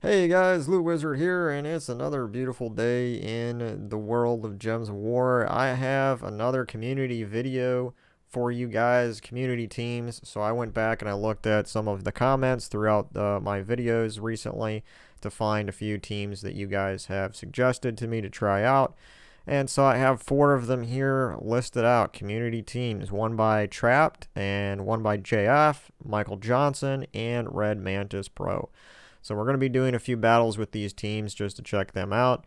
Hey guys, LootWizard here, and it's another beautiful day in the world of Gems of War. I have another community video for you guys, community teams. So I went back and I looked at some of the comments throughout my videos recently to find a few teams that you guys have suggested to me to try out. And so I have 4 of them here listed out, community teams, one by Trapped and one by JF, Michael Johnson, and RedMantis Pro. So we're going to be doing a few battles with these teams just to check them out.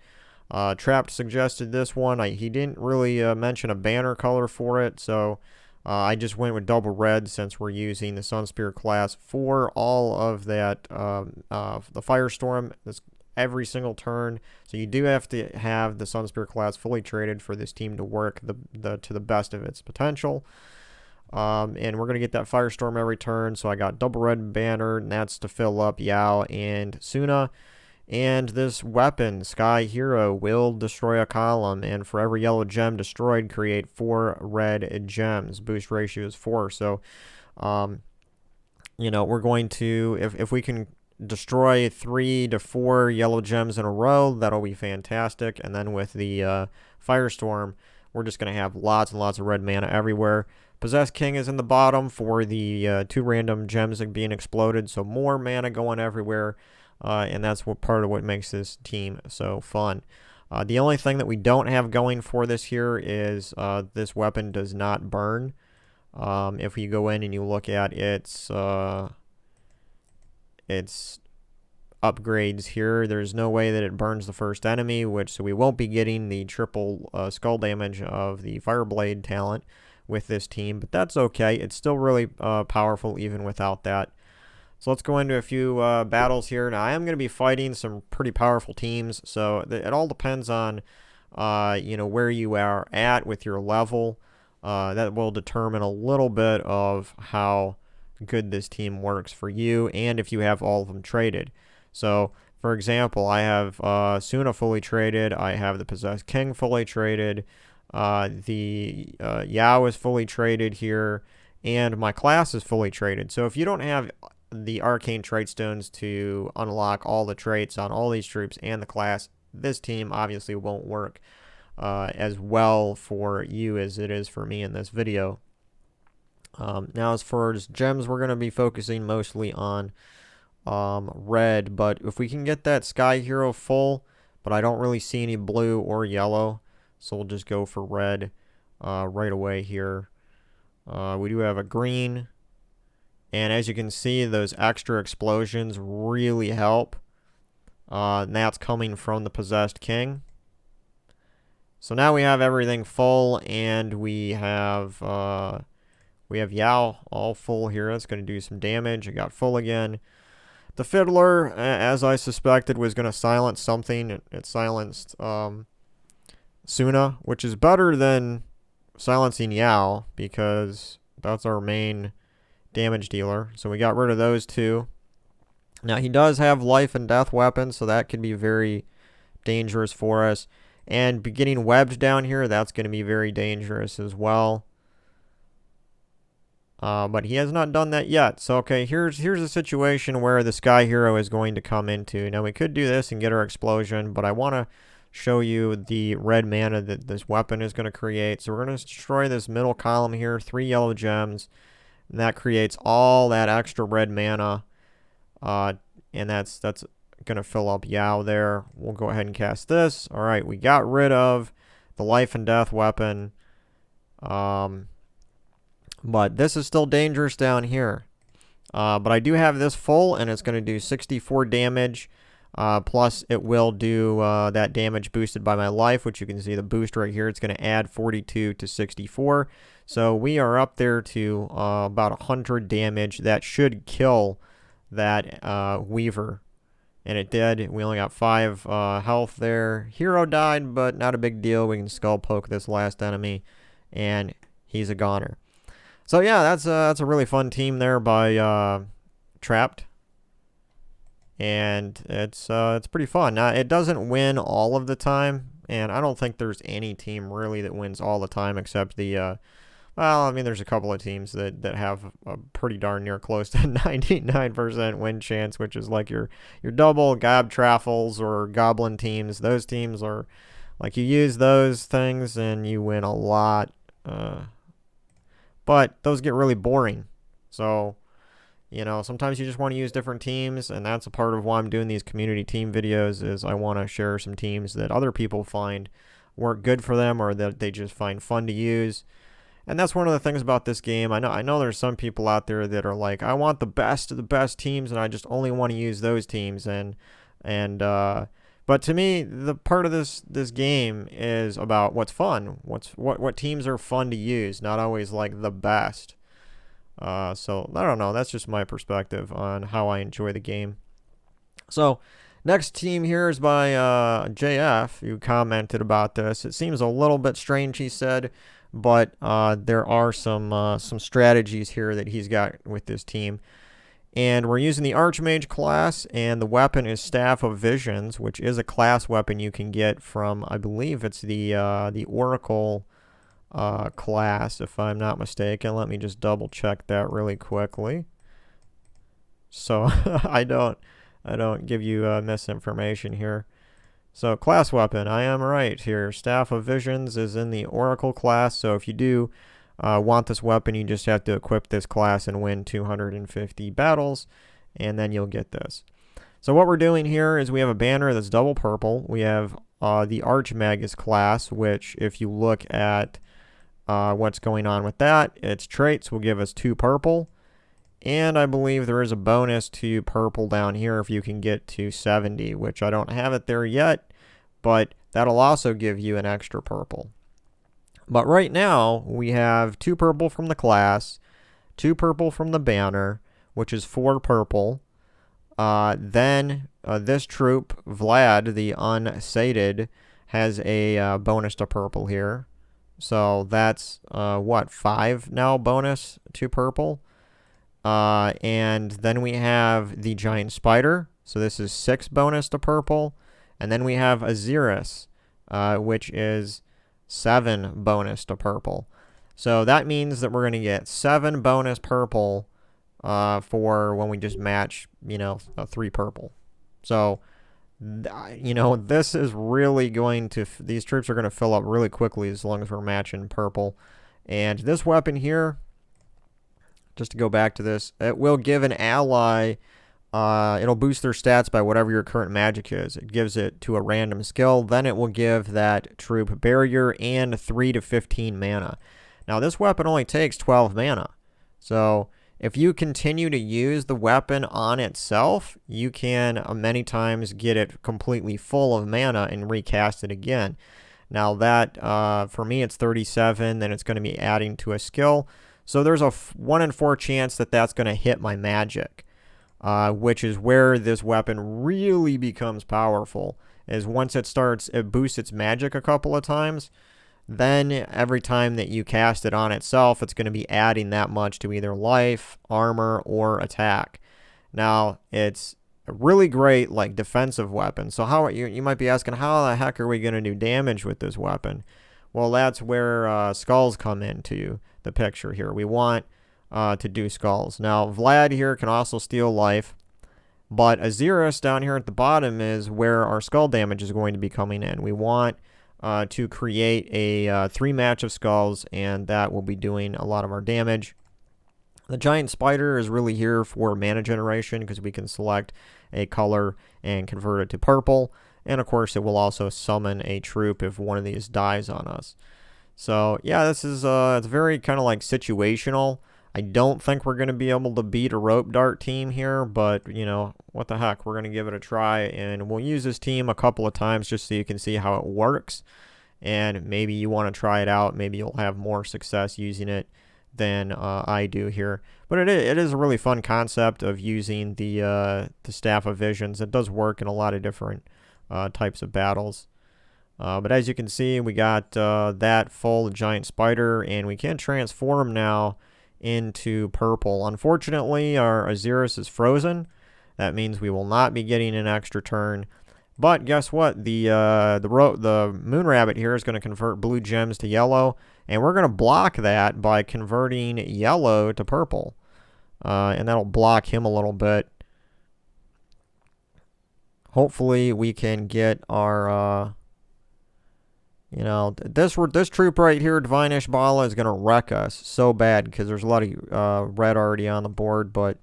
Trapped suggested this one. He didn't really mention a banner color for it, so I just went with double red since we're using the Sunspear class for all of that, the Firestorm every single turn. So you do have to have the Sunspear class fully traded for this team to work to the best of its potential. And we're going to get that Firestorm every turn. So I got double red banner, and that's to fill up Yao and Suna. And this weapon, Sky Hero, will destroy a column. And for every yellow gem destroyed, create 4 red gems. Boost ratio is 4. So, we're going to, if we can destroy 3 to 4 yellow gems in a row, that'll be fantastic. And then with the Firestorm, we're just going to have lots and lots of red mana everywhere. Possessed King is in the bottom for the 2 random gems being exploded, so more mana going everywhere, and that's part of what makes this team so fun. The only thing that we don't have going for this here is this weapon does not burn. If you go in and you look at its upgrades here, there's no way that it burns the first enemy, so we won't be getting the triple skull damage of the Fireblade talent with this team, but that's okay. It's still really powerful even without that. So let's go into a few battles here. Now I am going to be fighting some pretty powerful teams, so it all depends on where you are at with your level. That will determine a little bit of how good this team works for you, and if you have all of them traded. So for example, I have Suna fully traded, I have the Possessed King fully traded, the Yao is fully traded here, and my class is fully traded. So if you don't have the arcane trait stones to unlock all the traits on all these troops and the class, this team obviously won't work as well for you as it is for me in this video. Now as far as gems, we're going to be focusing mostly on red, but if we can get that Sky Hero full, but I don't really see any blue or yellow, so we'll just go for red right away here. We do have a green. And as you can see, those extra explosions really help. And that's coming from the Possessed King. So now we have everything full, and we have Yao all full here. That's going to do some damage. It got full again. The Fiddler, as I suspected, was going to silence something. It silenced Suna, which is better than silencing Yao because that's our main damage dealer. So we got rid of those 2. Now he does have life and death weapons, so that can be very dangerous for us. And getting webbed down here, that's going to be very dangerous as well. But he has not done that yet. So okay, here's a situation where the Sky Hero is going to come into. Now we could do this and get our explosion, but I want to show you the red mana that this weapon is going to create. So we're going to destroy this middle column here, 3 yellow gems, and that creates all that extra red mana, and that's going to fill up Yao there. We'll go ahead and cast this. All right, we got rid of the life and death weapon, but this is still dangerous down here. But I do have this full, and it's going to do 64 damage. Plus, it will do that damage boosted by my life, which you can see the boost right here. It's going to add 42 to 64. So we are up there to about 100 damage. That should kill that Weaver. And it did. We only got 5 health there. Hero died, but not a big deal. We can skull poke this last enemy, and he's a goner. So yeah, that's a really fun team there by Trapped. And it's pretty fun. Now, it doesn't win all of the time, and I don't think there's any team really that wins all the time except the Well, I mean, there's a couple of teams that have a pretty darn near close to 99% win chance, which is like your double Gob Traffles or Goblin teams. Those teams are like you use those things and you win a lot. But those get really boring. So, sometimes you just want to use different teams, and that's a part of why I'm doing these community team videos is I want to share some teams that other people find work good for them or that they just find fun to use. And that's one of the things about this game. I know there's some people out there that are like, I want the best of the best teams, and I just only want to use those teams. But to me, the part of this game is about what's fun. What teams are fun to use, not always like the best. So I don't know. That's just my perspective on how I enjoy the game. So next team here is by JF, who commented about this. It seems a little bit strange, he said. But there are some strategies here that he's got with this team. And we're using the Archmage class, and the weapon is Staff of Visions, which is a class weapon you can get from, I believe it's the Oracle class, if I'm not mistaken. Let me just double check that really quickly, so I don't give you misinformation here. So class weapon, I am right here. Staff of Visions is in the Oracle class, so if you do want this weapon, you just have to equip this class and win 250 battles, and then you'll get this. So what we're doing here is we have a banner that's double purple. We have the Archmagus class, which if you look at what's going on with that, its traits will give us 2 purple. And I believe there is a bonus to purple down here if you can get to 70, which I don't have it there yet, but that'll also give you an extra purple. But right now, we have 2 purple from the class, 2 purple from the banner, which is 4 purple. Then this troop, Vlad, the Unsated, has a bonus to purple here. So that's, 5 now bonus to purple. And then we have the Giant Spider. So this is 6 bonus to purple. And then we have Aziris, which is 7 bonus to purple. So that means that we're going to get 7 bonus purple for when we just match, 3 purple. So, this is really going to, these troops are going to fill up really quickly as long as we're matching purple. And this weapon here, just to go back to this, it will give an ally, it'll boost their stats by whatever your current magic is. It gives it to a random skill. Then it will give that troop barrier and 3 to 15 mana. Now this weapon only takes 12 mana. So if you continue to use the weapon on itself, you can many times get it completely full of mana and recast it again. Now that, for me, it's 37, then it's going to be adding to a skill. So there's a 1 in 4 chance that that's going to hit my magic, which is where this weapon really becomes powerful, is once it boosts its magic a couple of times, then every time that you cast it on itself, it's going to be adding that much to either life, armor, or attack. Now, it's a really great defensive weapon. So how you might be asking, how the heck are we going to do damage with this weapon? Well, that's where skulls come into the picture here. We want to do skulls. Now, Vlad here can also steal life, but Aziris down here at the bottom is where our skull damage is going to be coming in. We want to create a 3 match of skulls, and that will be doing a lot of our damage. The Giant Spider is really here for mana generation because we can select a color and convert it to purple. And of course, it will also summon a troop if one of these dies on us. So yeah, this is it's very kind of situational. I don't think we're going to be able to beat a rope dart team here, but what the heck, we're going to give it a try, and we'll use this team a couple of times just so you can see how it works. And maybe you want to try it out. Maybe you'll have more success using it than I do here. But it is a really fun concept of using the Staff of Visions. It does work in a lot of different types of battles. But as you can see, we got that full Giant Spider, and we can transform now into purple. Unfortunately, our Aziris is frozen. That means we will not be getting an extra turn. But guess what? The moon rabbit here is going to convert blue gems to yellow, and we're going to block that by converting yellow to purple. And that'll block him a little bit. Hopefully we can get our, this troop right here, Divine Ishbala, is going to wreck us so bad because there's a lot of red already on the board. But,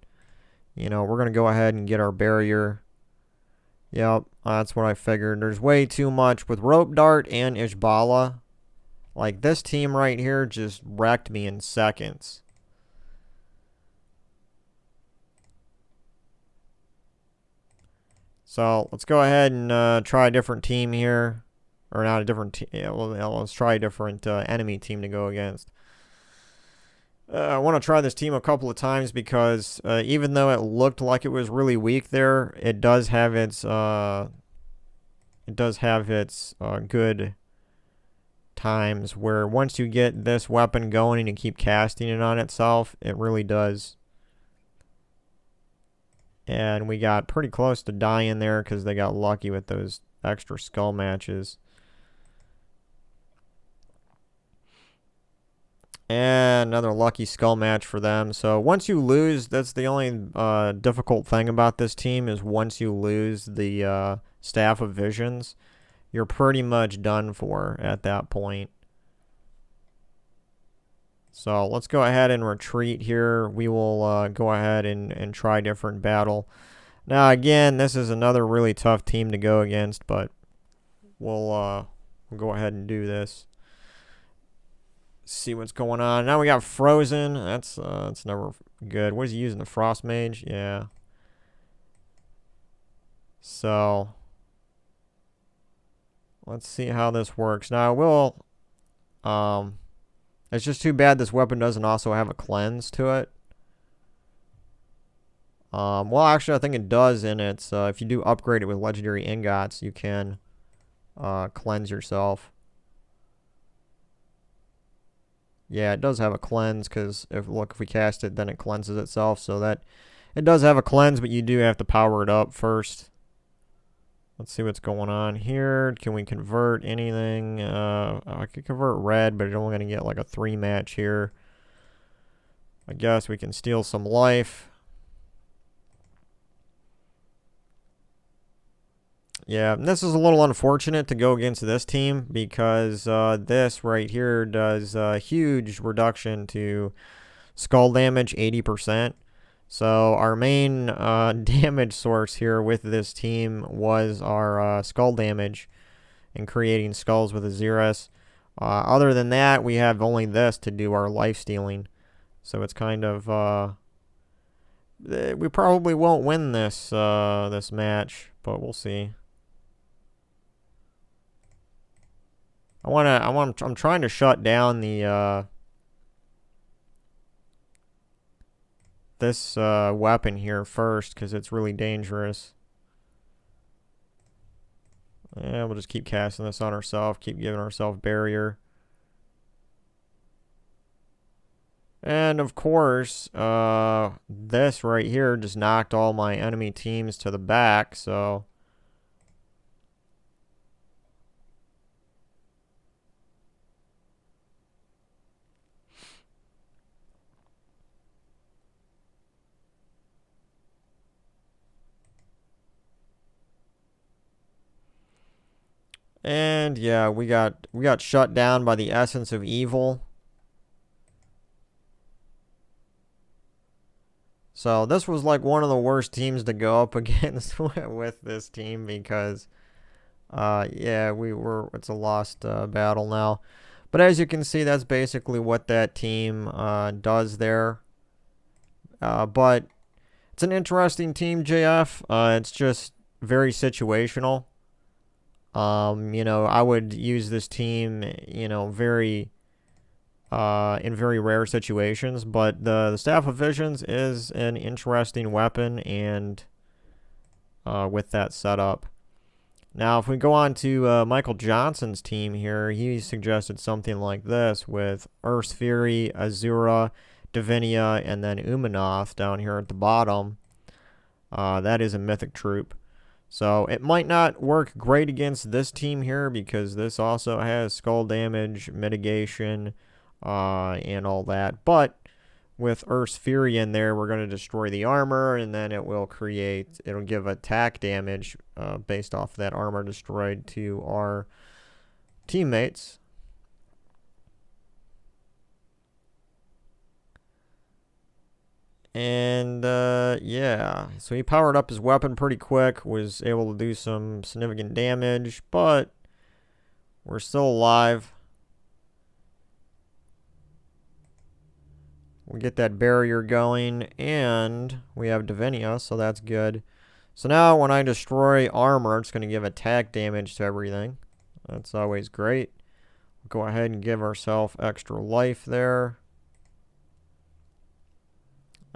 we're going to go ahead and get our barrier. Yep, that's what I figured. There's way too much with Rope Dart and Ishbala. Like, this team right here just wrecked me in seconds. So, let's go ahead and try a different team here. Or not a different team. Yeah, well, let's try a different enemy team to go against. I want to try this team a couple of times because even though it looked like it was really weak there, it does have its good times where once you get this weapon going and you keep casting it on itself, it really does. And we got pretty close to dying there because they got lucky with those extra skull matches. And another lucky skull match for them. So once you lose, that's the only difficult thing about this team is once you lose the Staff of Visions, you're pretty much done for at that point. So let's go ahead and retreat here. We will go ahead and try a different battle. Now again, this is another really tough team to go against, but we'll go ahead and do this. See what's going on. Now we got Frozen. That's never good. What is he using? The Frost Mage? Yeah. So let's see how this works. Now I will it's just too bad this weapon doesn't also have a cleanse to it. Well actually I think it does, and it's if you do upgrade it with legendary ingots, you can cleanse yourself. Yeah, it does have a cleanse because if we cast it, then it cleanses itself. So that it does have a cleanse, but you do have to power it up first. Let's see what's going on here. Can we convert anything? I could convert red, but I'm only going to get like a 3 match here. I guess we can steal some life. Yeah, and this is a little unfortunate to go against this team because this right here does a huge reduction to skull damage, 80%. So our main damage source here with this team was our skull damage and creating skulls with Aziris. Other than that, we have only this to do our life stealing. So it's kind of we probably won't win this this match, but we'll see. I'm trying to shut down the this weapon here first because it's really dangerous. Yeah, we'll just keep casting this on ourselves, keep giving ourselves barrier. And of course, this right here just knocked all my enemy teams to the back, so and yeah, we got shut down by the essence of evil. So this was like one of the worst teams to go up against with this team because yeah, it's a lost battle now. But as you can see, that's basically what that team does there. But it's an interesting team, JF. It's just very situational. I would use this team, very in very rare situations, but the Staff of Visions is an interesting weapon, and with that setup. Now, if we go on to Michael Johnson's team here, he suggested something like this with Earth's Fury, Azura, Divinia, and then Umenath down here at the bottom. That is a mythic troop. So it might not work great against this team here because this also has skull damage, mitigation, and all that. But with Earth's Fury in there, we're going to destroy the armor, and then it'll give attack damage based off that armor destroyed to our teammates. And, yeah, so he powered up his weapon pretty quick, was able to do some significant damage, but we're still alive. We get that barrier going, and we have Divinia, so that's good. So now when I destroy armor, it's going to give attack damage to everything. That's always great. We'll go ahead and give ourselves extra life there.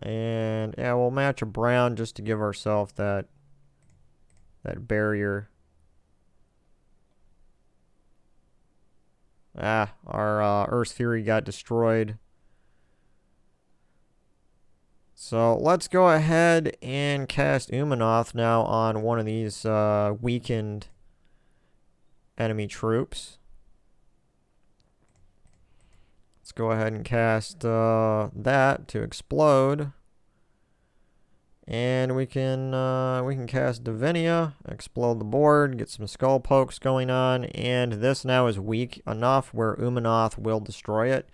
And yeah, we'll match a brown just to give ourselves that barrier. Our Earth's Fury got destroyed. So let's go ahead and cast Umenath now on one of these weakened enemy troops. Let's go ahead and cast that to explode. And we can cast Divinia, explode the board, get some skull pokes going on, and this now is weak enough where Umenath will destroy it.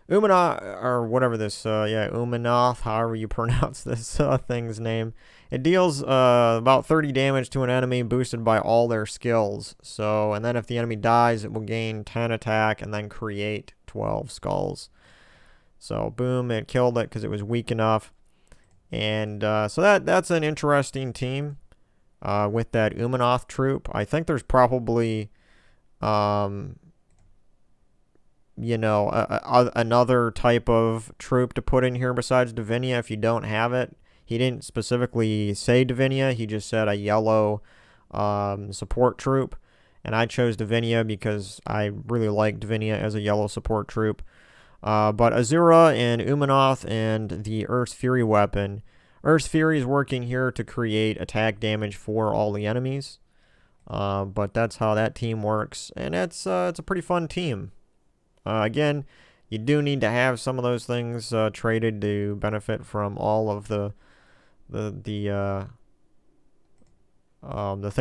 Umenath, or whatever this, Umenath, however you pronounce this thing's name. It deals about 30 damage to an enemy boosted by all their skills. So, and then if the enemy dies, it will gain 10 attack and then create 12 skulls. So, boom, it killed it because it was weak enough. And so that's an interesting team with that Umenath troop. I think there's probably... another type of troop to put in here besides Divinia if you don't have it. He didn't specifically say Divinia. He just said a yellow support troop. And I chose Divinia because I really like Divinia as a yellow support troop. But Azura and Umenath and the Earth's Fury weapon. Earth's Fury is working here to create attack damage for all the enemies. But that's how that team works. And it's a pretty fun team. Again, you do need to have some of those things traded to benefit from all of the things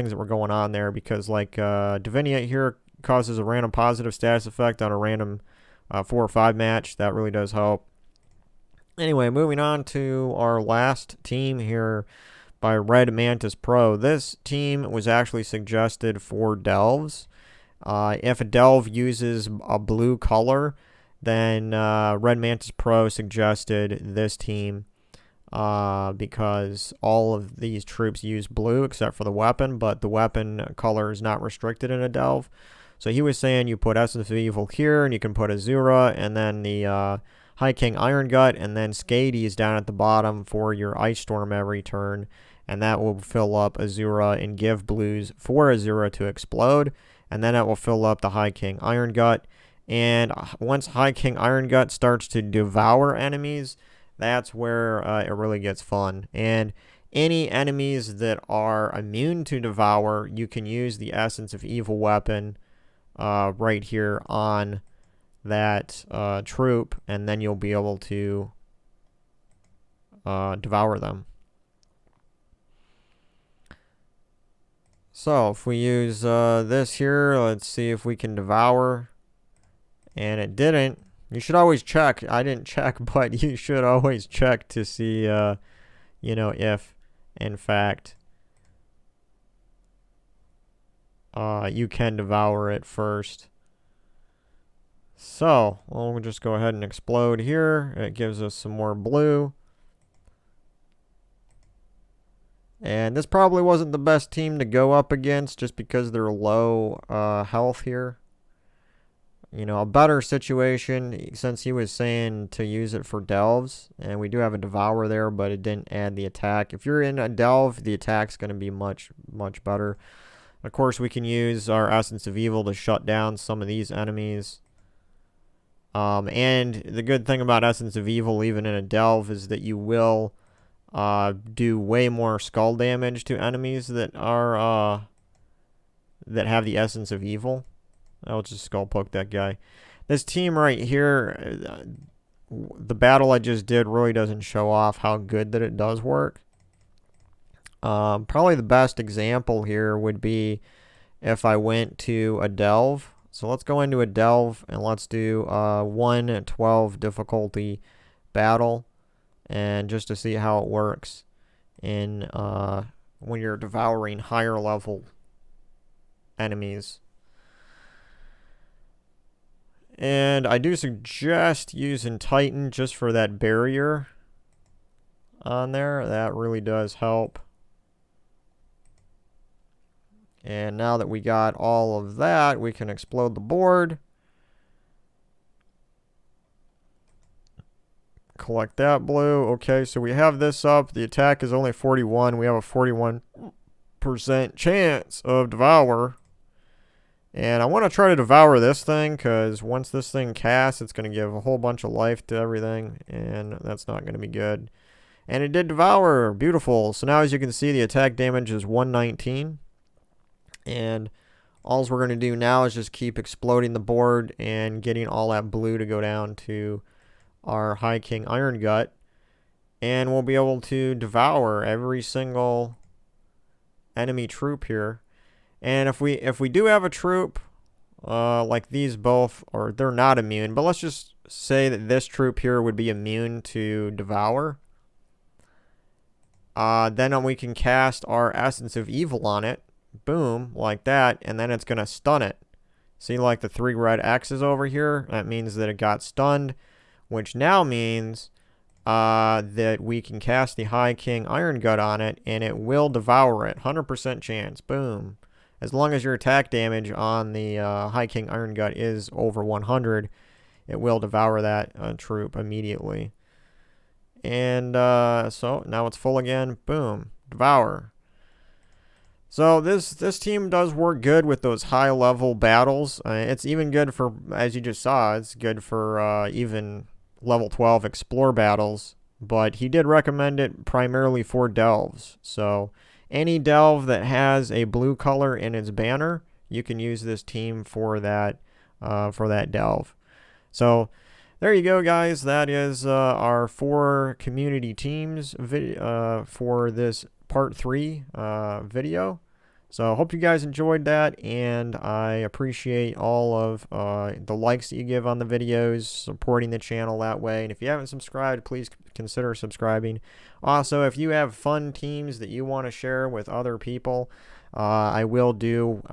that were going on there, because like Divinia here causes a random positive status effect on a random 4 or 5 match. That really does help. Anyway, moving on to our last team here by RedMantis Pro. This team was actually suggested for delves. If a delve uses a blue color, then RedMantis Pro suggested this team because all of these troops use blue except for the weapon, but the weapon color is not restricted in a delve. So he was saying you put Essence of Evil here, and you can put Azura, and then the High King Irongut, and then Skadi is down at the bottom for your Ice Storm every turn, and that will fill up Azura and give blues for Azura to explode. And then it will fill up the High King Irongut. And once High King Irongut starts to devour enemies, that's where it really gets fun. And any enemies that are immune to devour, you can use the Essence of Evil weapon right here on that troop, and then you'll be able to devour them. So if we use this here, let's see if we can devour. And it didn't. You should always check. I didn't check, but you should always check to see, if, in fact, you can devour it first. So, we'll just go ahead and explode here. It gives us some more blue. And this probably wasn't the best team to go up against just because they're low health here. A better situation, since he was saying to use it for delves. And we do have a devour there, but it didn't add the attack. If you're in a delve, the attack's going to be much, much better. Of course, we can use our Essence of Evil to shut down some of these enemies. And the good thing about Essence of Evil, even in a delve, is that you will do way more skull damage to enemies that are that have the essence of evil. I'll just skull poke that guy. This team right here, the battle I just did really doesn't show off how good that it does work. Probably the best example here would be if I went to a delve. So let's go into a delve and let's do 1-12 difficulty battle, and just to see how it works in when you're devouring higher level enemies. And I do suggest using Titan just for that barrier on there. That really does help. And now that we got all of that, we can explode the board. Collect that blue. Okay, so we have this up. The attack is only 41. We have a 41% chance of devour. And I want to try to devour this thing, because once this thing casts, it's going to give a whole bunch of life to everything, and that's not going to be good. And it did devour. Beautiful. So now, as you can see, the attack damage is 119. And all we're going to do now is just keep exploding the board and getting all that blue to go down to our High King Irongut. And we'll be able to devour every single enemy troop here. And if we do have a troop, like these both, or they're not immune, but let's just say that this troop here would be immune to devour. Then we can cast our Essence of Evil on it. Boom, like that, and then it's going to stun it. See, like the 3 red X's over here? That means that it got stunned, which now means that we can cast the High King Irongut on it, and it will devour it. 100% chance. Boom. As long as your attack damage on the High King Irongut is over 100, it will devour that troop immediately. And so now it's full again. Boom. Devour. So this team does work good with those high level battles. It's even good for, as you just saw, it's good for even level 12 explore battles. But he did recommend it primarily for delves. So any delve that has a blue color in its banner, you can use this team for that delve. So there you go, guys. That is our 4 community teams for this part 3 video. So I hope you guys enjoyed that, and I appreciate all of the likes that you give on the videos, supporting the channel that way. And if you haven't subscribed, please consider subscribing. Also, if you have fun teams that you want to share with other people, I will do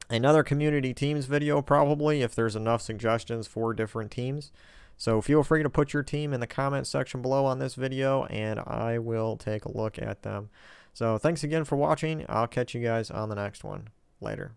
another community teams video probably if there's enough suggestions for different teams. So feel free to put your team in the comment section below on this video, and I will take a look at them. So thanks again for watching. I'll catch you guys on the next one. Later.